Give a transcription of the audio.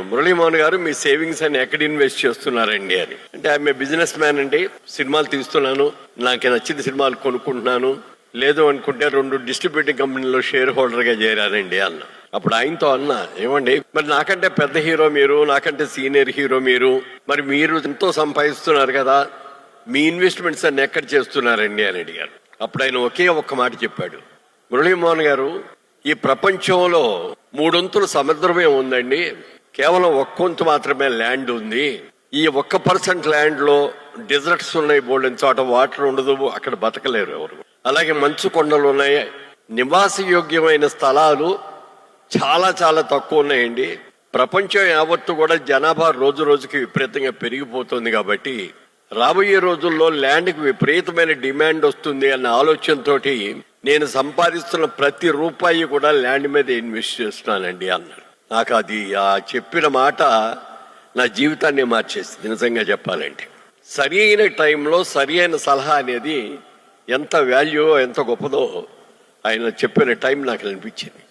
అడిగాను, మురళీమోహన్ గారు మీ సేవింగ్స్ అని ఎక్కడ ఇన్వెస్ట్ చేస్తున్నారండి అని. అంటే ఆమె బిజినెస్ మ్యాన్ అండి, సినిమాలు తీస్తున్నాను, నాకు నచ్చిన సినిమాలు కొనుక్కుంటున్నాను, లేదు అనుకుంటే 2 డిస్ట్రిబ్యూటింగ్ కంపెనీలో షేర్ హోల్డర్ గా చేరానండి అన్న. అప్పుడు ఆయనతో అన్నా, ఏమండి మరి నాకంటే పెద్ద హీరో మీరు, నాకంటే సీనియర్ హీరో మీరు, మరి మీరు ఎంతో సంపాదిస్తున్నారు కదా, మీ ఇన్వెస్ట్మెంట్స్ అన్ని ఎక్కడ చేస్తున్నారండి అని అడిగారు. అప్పుడు ఆయన ఒకే ఒక్క మాట చెప్పాడు, మురళీమోహన్ గారు ఈ ప్రపంచంలో 3 సముద్రమే ఉందండి, కేవలం 1 మాత్రమే ల్యాండ్ ఉంది. ఈ 1% ల్యాండ్ లో డెజర్ట్స్ ఉన్నాయి, బోల్డెన్ చోట వాటర్ ఉండదు, అక్కడ బతకలేరు ఎవరు. అలాగే మంచు కొండలు ఉన్నాయి, నివాసయోగ్యమైన స్థలాలు చాలా చాలా తక్కువ ఉన్నాయండి. ప్రపంచం యావత్తు కూడా జనాభా రోజు రోజుకి విపరీతంగా పెరిగిపోతుంది కాబట్టి రాబోయే రోజుల్లో ల్యాండ్కి విపరీతమైన డిమాండ్ వస్తుంది అన్న ఆలోచనతో నేను సంపాదిస్తున్న ప్రతి రూపాయి కూడా ల్యాండ్ మీద ఇన్వెస్ట్ చేస్తున్నానండి అన్నాడు. నాకు అది ఆ చెప్పిన మాట నా జీవితాన్ని మార్చేసింది నిజంగా చెప్పాలంటే. సరి అయిన టైంలో సరి అయిన సలహా అనేది ఎంత వాల్యూ, ఎంత గొప్పదో ఆయన చెప్పిన టైం నాకు అనిపించింది.